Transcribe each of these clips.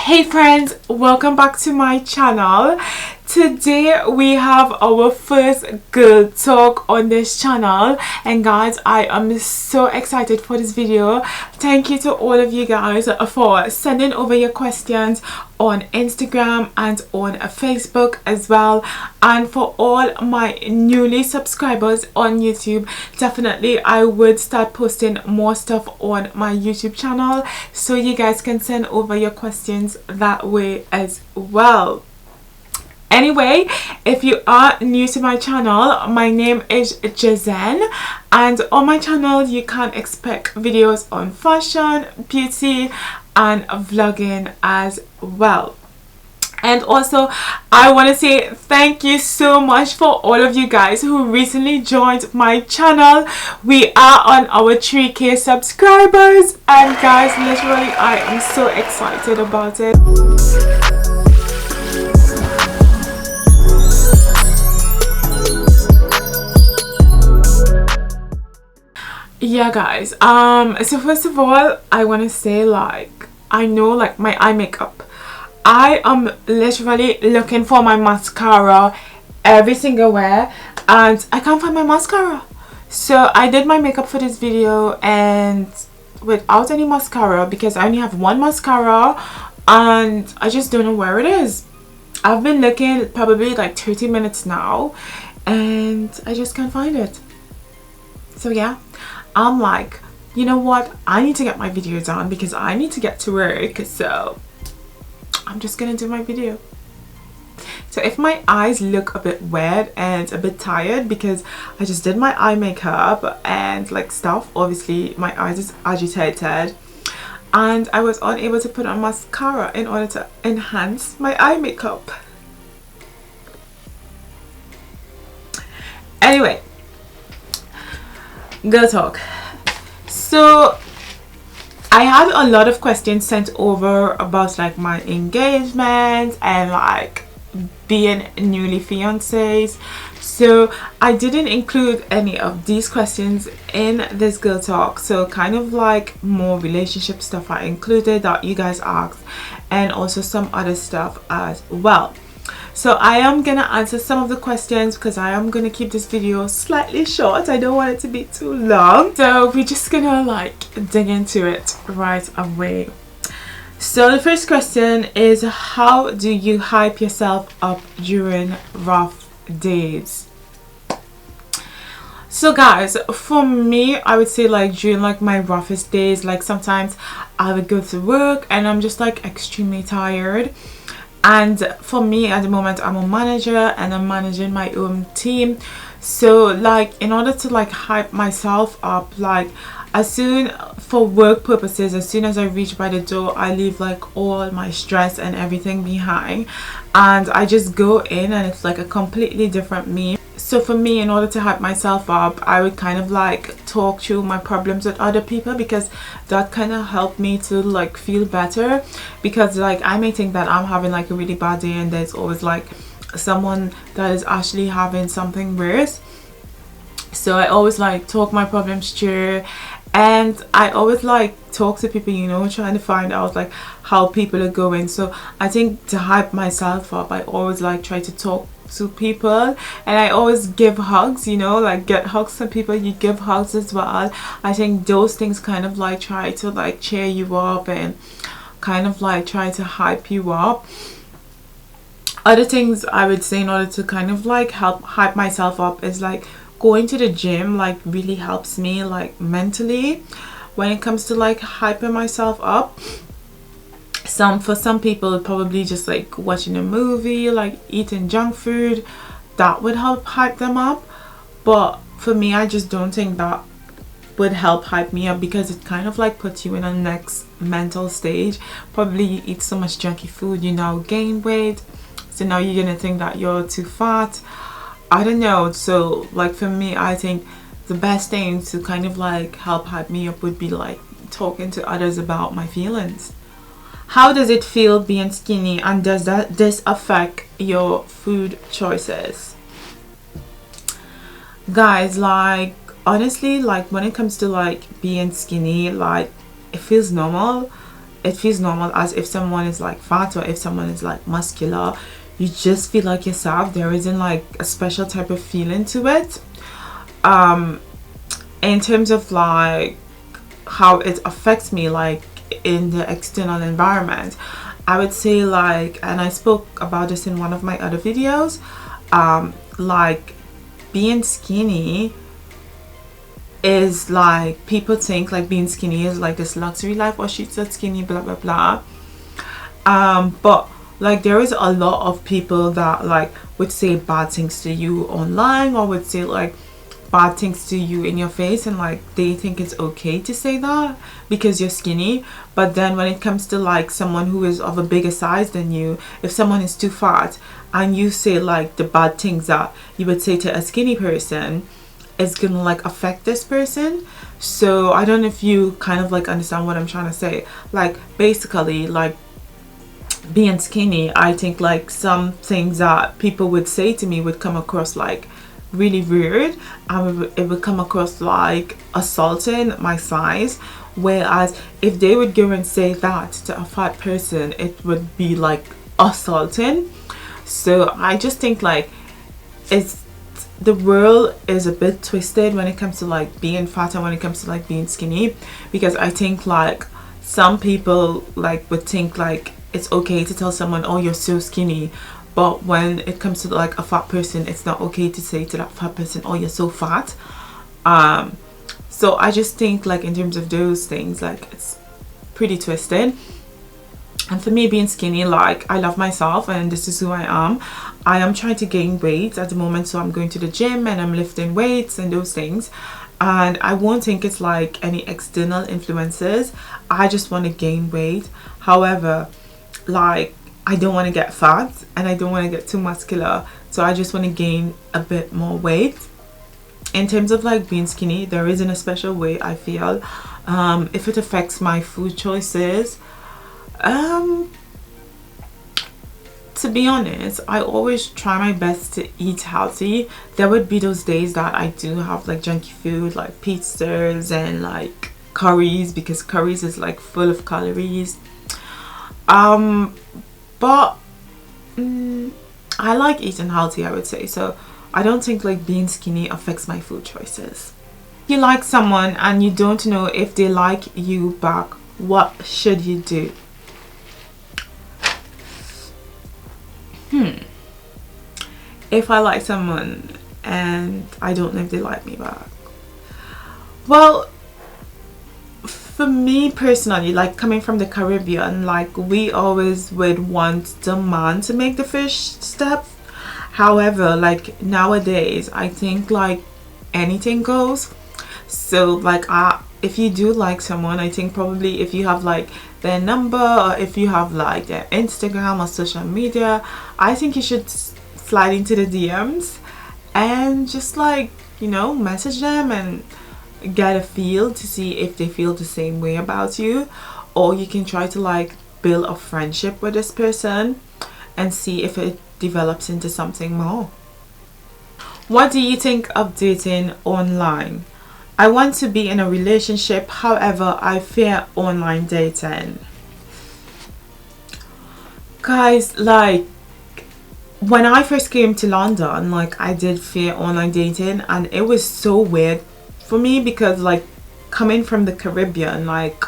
Hey friends, welcome back to my channel. Today we have our first girl talk on this channel, and guys, I am so excited for this video. Thank you to all of you guys for sending over your questions on Instagram and on Facebook as well, and for all my newly subscribers on YouTube. Definitely I would start posting more stuff on my YouTube channel, so you guys can send over your questions that way as well. Anyway, if you are new to my channel, my name is Jazen, and on my channel you can expect videos on fashion, beauty and vlogging as well. And also I want to say thank you so much for all of you guys who recently joined my channel. We are on our 3K subscribers, and guys, literally I am so excited about it. Yeah guys, so first of all I want to say, I know my eye makeup, I am literally looking for my mascara every single wear and I can't find my mascara. So I did my makeup for this video and without any mascara, because I only have one mascara and I just don't know where it is. I've been looking probably like 30 minutes now and I just can't find it. So yeah, I'm like, you know what, I need to get my video done because I need to get to work, so I'm just gonna do my video. So if my eyes look a bit wet and a bit tired because I just did my eye makeup and stuff, obviously my eyes is agitated and I was unable to put on mascara in order to enhance my eye makeup. Anyway, girl talk. So I had a lot of questions sent over about my engagement and being newly fiancés. So I didn't include any of these questions in this girl talk, so kind of more relationship stuff I included that you guys asked, and also some other stuff as well. So I am gonna answer some of the questions because I am gonna keep this video slightly short. I don't want it to be too long. So we're just gonna dig into it right away. So the first question is, how do you hype yourself up during rough days? So guys, for me, I would say during my roughest days, sometimes I would go to work and I'm just extremely tired. And for me at the moment, I'm a manager and I'm managing my own team. So in order to hype myself up, as soon for work purposes, as soon as I reach by the door, I leave all my stress and everything behind and I just go in and it's a completely different me. So for me, in order to hype myself up, I would kind of talk through my problems with other people, because that kind of helped me to feel better, because I may think that I'm having a really bad day and there's always someone that is actually having something worse. So I always talk my problems through, and I always talk to people, trying to find out how people are going. So I think to hype myself up, I always try to talk to people, and I always give hugs, get hugs from people. You give hugs as well. I think those things kind of try to cheer you up and kind of try to hype you up. Other things I would say in order to kind of help hype myself up is going to the gym really helps me mentally when it comes to hyping myself up. For some people, probably just watching a movie, eating junk food, that would help hype them up. But for me, I just don't think that would help hype me up, because it kind of puts you in a next mental stage. Probably you eat so much junky food, you now gain weight, so now you're gonna think that you're too fat. I don't know. So for me, I think the best thing to kind of help hype me up would be talking to others about my feelings. How does it feel being skinny, and does this affect your food choices? Guys, honestly, when it comes to being skinny, it feels normal. it feels normal as if someone is like fat or if someone is like muscular. You just feel like yourself. There isn't like a special type of feeling to it. In terms of like how it affects me like in the external environment, I would say like, and I spoke about this in one of my other videos, like being skinny is like, people think like being skinny is like this luxury life, or she's so skinny, blah blah blah. But like there is a lot of people that like would say bad things to you online, or would say like bad things to you in your face, and like they think it's okay to say that because you're skinny. But then when it comes to like someone who is of a bigger size than you, if someone is too fat and you say like the bad things that you would say to a skinny person, it's gonna like affect this person. So I don't know if you kind of like understand what I'm trying to say. Like basically like being skinny, I think like some things that people would say to me would come across like really weird, and it would come across like assaulting my size. Whereas if they would go and say that to a fat person, it would be like assaulting. So I just think like it's, the world is a bit twisted when it comes to like being fat and when it comes to like being skinny, because I think like some people like would think like it's okay to tell someone, oh you're so skinny, but when it comes to like a fat person, it's not okay to say to that fat person, oh you're so fat. So I just think like in terms of those things, like it's pretty twisted. And for me, being skinny, like I love myself and this is who I am. I am trying to gain weight at the moment, so I'm going to the gym and I'm lifting weights and those things. And I won't think it's like any external influences. I just want to gain weight. However, like I don't want to get fat and I don't want to get too muscular, so I just want to gain a bit more weight. In terms of like being skinny, there isn't a special way I feel. If it affects my food choices, to be honest, I always try my best to eat healthy. There would be those days that I do have like junky food like pizzas and like curries, because curries is like full of calories. But I like eating healthy, I would say. So I don't think like being skinny affects my food choices. If you like someone and you don't know if they like you back, what should you do? If I like someone and I don't know if they like me back, well, for me personally, like coming from the Caribbean, like we always would want the man to make the first step. However, like nowadays I think like anything goes. So like if you do like someone, I think probably if you have like their number, or if you have like their Instagram or social media, I think you should slide into the DMs and just like, you know, message them and get a feel to see if they feel the same way about you. Or you can try to like build a friendship with this person and see if it develops into something more. What do you think of dating online? I want to be in a relationship, however I fear online dating. Guys, like when I first came to London, like I did fear online dating, and it was so weird for me because like coming from the Caribbean, like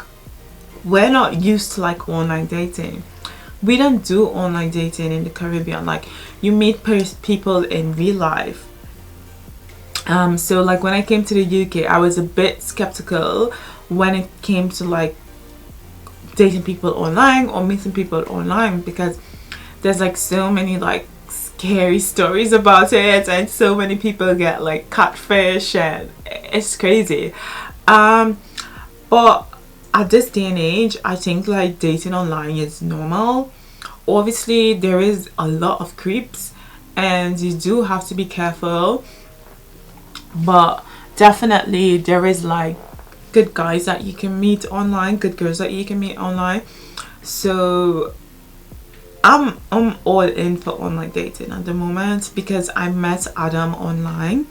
we're not used to like online dating. We don't do online dating in the Caribbean. Like you meet people in real life. So like when I came to the UK, I was a bit skeptical when it came to like dating people online or meeting people online, because there's like so many like scary stories about it, and so many people get like catfish, and it's crazy. But at this day and age, I think like dating online is normal. Obviously there is a lot of creeps and you do have to be careful, but definitely there is like good guys that you can meet online, good girls that you can meet online. So I'm all in for online dating at the moment, because I met Adam online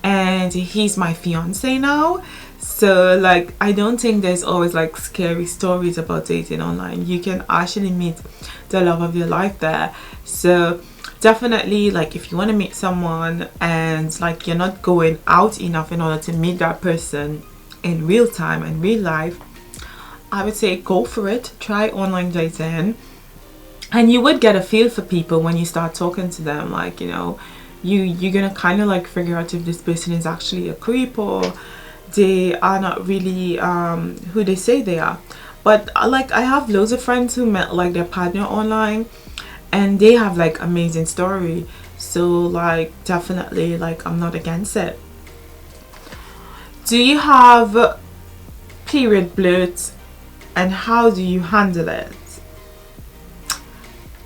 and he's my fiance now. So like I don't think there's always like scary stories about dating online. You can actually meet the love of your life there. So definitely, like if you want to meet someone and like you're not going out enough in order to meet that person in real time and real life, I would say go for it. Try online dating, and you would get a feel for people when you start talking to them. Like, you know, you're gonna kind of like figure out if this person is actually a creep or they are not really who they say they are. But like I have loads of friends who met like their partner online, and they have like amazing story. So like definitely, like I'm not against it. Do you have period blood, and how do you handle it?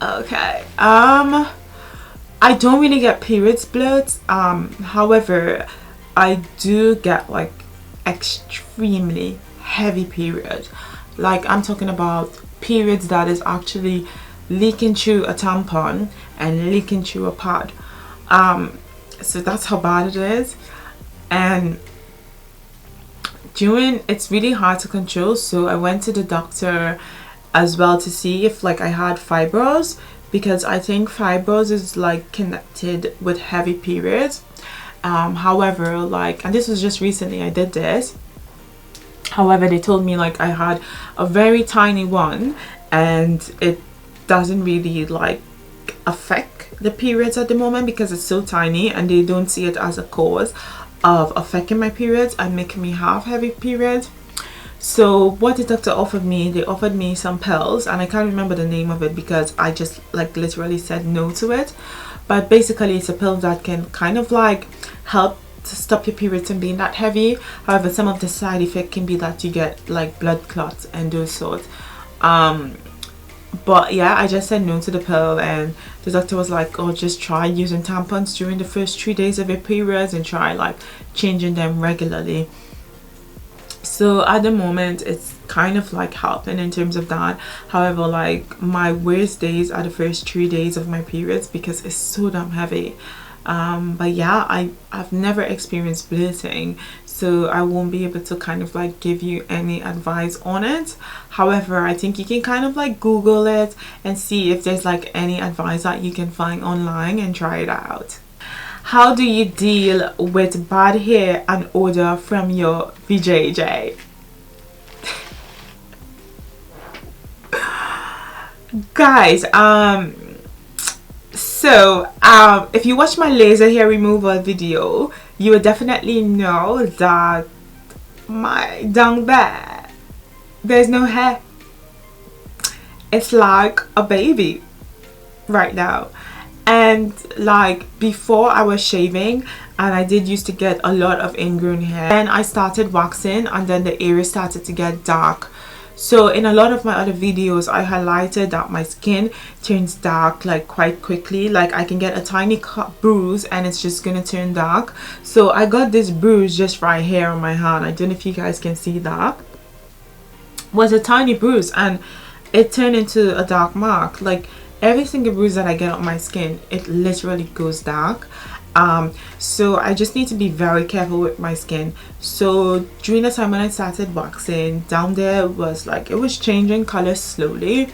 Okay, I don't really get periods blood. However, I do get like extremely heavy period. Like I'm talking about periods that is actually leaking through a tampon and leaking through a pad. So that's how bad it is. And during, it's really hard to control, so I went to the doctor as well to see if like I had fibros, because I think fibros is like connected with heavy periods. However, like, and this was just recently I did this, however they told me like I had a very tiny one and it doesn't really like affect the periods at the moment because it's so tiny, and they don't see it as a cause of affecting my periods and making me have heavy periods. So what the doctor offered me, they offered me some pills, and I can't remember the name of it because I just like literally said no to it. But basically it's a pill that can kind of like help to stop your periods from being that heavy. However, some of the side effect can be that you get like blood clots and those sorts. But yeah, I just said no to the pill, and the doctor was like, oh, just try using tampons during the first 3 days of your periods and try like changing them regularly. So at the moment it's kind of like helping in terms of that. However, like my worst days are the first 3 days of my periods because it's so damn heavy. But yeah, I've never experienced bloating, so I won't be able to kind of like give you any advice on it. However, I think you can kind of like Google it and see if there's like any advice that you can find online and try it out. How do you deal with bad hair and odor from your VJJ? Guys, so if you watch my laser hair removal video, you will definitely know that my down there, there's no hair. It's like a baby right now. And like before I was shaving, and I did used to get a lot of ingrown hair, then I started waxing, and then the area started to get dark. So in a lot of my other videos I highlighted that my skin turns dark like quite quickly. Like I can get a tiny cut bruise and it's just gonna turn dark. So I got this bruise just right here on my hand. I don't know if you guys can see that. It was a tiny bruise and it turned into a dark mark. Like every single bruise that I get on my skin, it literally goes dark. So I just need to be very careful with my skin. So during the time when I started waxing, down there was like, it was changing color slowly,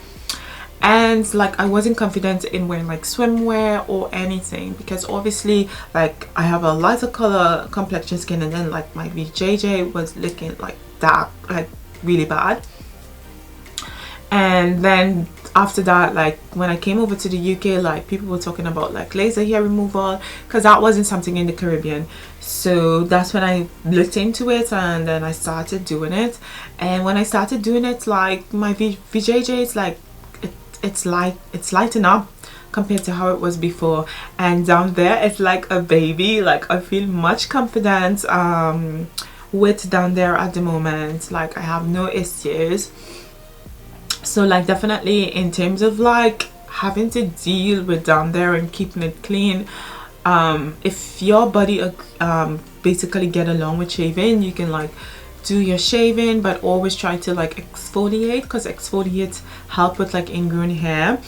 and like I wasn't confident in wearing like swimwear or anything because obviously like I have a lighter color complexion skin, and then like my VJJ was looking like dark, like really bad. And then after that, like when I came over to the UK, like people were talking about like laser hair removal because that wasn't something in the Caribbean. So that's when I looked into it, and then I started doing it. And when I started doing it, like my VJJ is like it's lighting up compared to how it was before, and down there it's like a baby. Like I feel much confident with down there at the moment. Like I have no issues. So like definitely in terms of like having to deal with down there and keeping it clean, if your body basically get along with shaving, you can like do your shaving, but always try to like exfoliate because exfoliates help with like ingrown hair.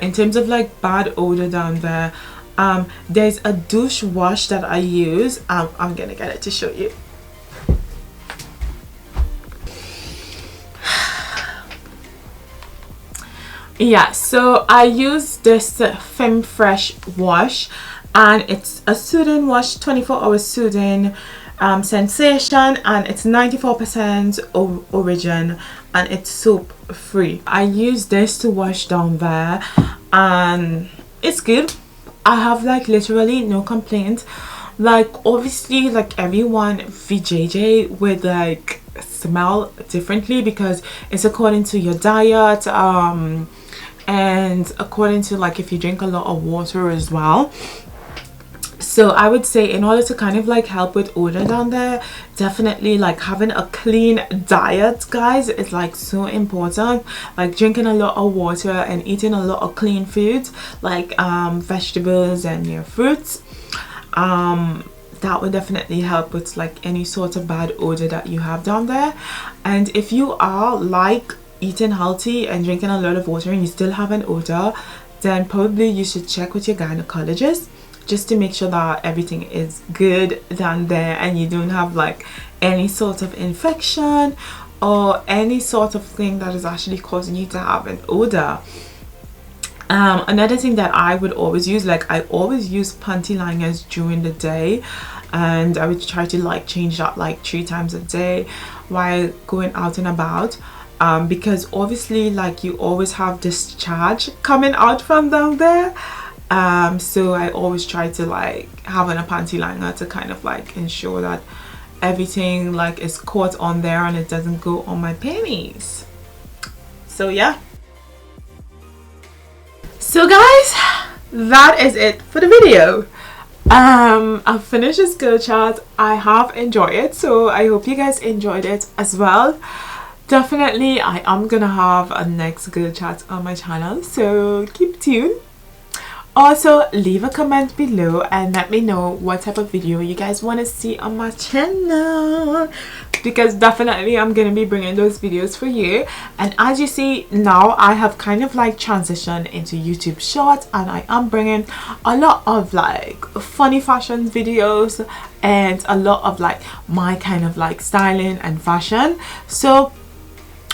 In terms of like bad odor down there, There's a douche wash that I use. I'm gonna get it to show you. Yeah, so I use this Femme Fresh wash, and it's a soothing wash, 24-hour soothing sensation, and it's 94% origin, and it's soap free. I use this to wash down there, and it's good. I have like literally no complaints. Like obviously, like everyone VJJ would like smell differently because it's according to your diet, and according to like if you drink a lot of water as well. So I would say in order to kind of like help with odor down there, definitely like having a clean diet, guys, is like so important. Like drinking a lot of water and eating a lot of clean foods like vegetables and your fruits, that would definitely help with like any sort of bad odor that you have down there. And if you are like eating healthy and drinking a lot of water and you still have an odor, then probably you should check with your gynecologist just to make sure that everything is good down there and you don't have like any sort of infection or any sort of thing that is actually causing you to have an odor. Another thing that I would always use, like I always use panty liners during the day, and I would try to like change that like 3 times a day while going out and about. Because obviously like you always have discharge coming out from down there, so I always try to like having a panty liner to kind of like ensure that everything like is caught on there and it doesn't go on my panties. So yeah, so guys, that is it for the video. I've finished this girl chat. I have enjoyed it, so I hope you guys enjoyed it as well. Definitely I am gonna have a next girl chat on my channel, so keep tuned. Also leave a comment below and let me know what type of video you guys want to see on my channel, because definitely I'm gonna be bringing those videos for you. And as you see now, I have kind of like transitioned into YouTube Shorts, and I am bringing a lot of like funny fashion videos and a lot of like my kind of like styling and fashion. So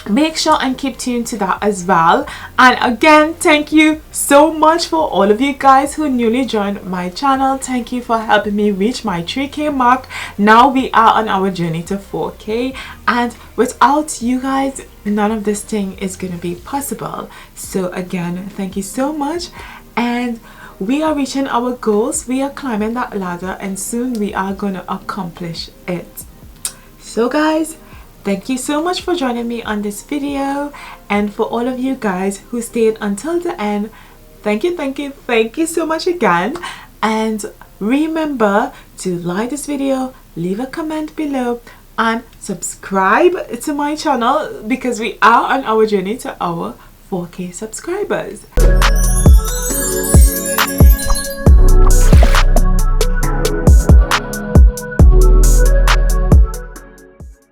make sure and keep tuned to that as well. And again, thank you so much for all of you guys who newly joined my channel. Thank you for helping me reach my 3K mark. Now we are on our journey to 4K, and without you guys, none of this thing is gonna be possible. So again, thank you so much, and we are reaching our goals. We are climbing that ladder, and soon we are gonna accomplish it. So guys, thank you so much for joining me on this video, and for all of you guys who stayed until the end, thank you so much again. And remember to like this video, leave a comment below, and subscribe to my channel because we are on our journey to our 4K subscribers.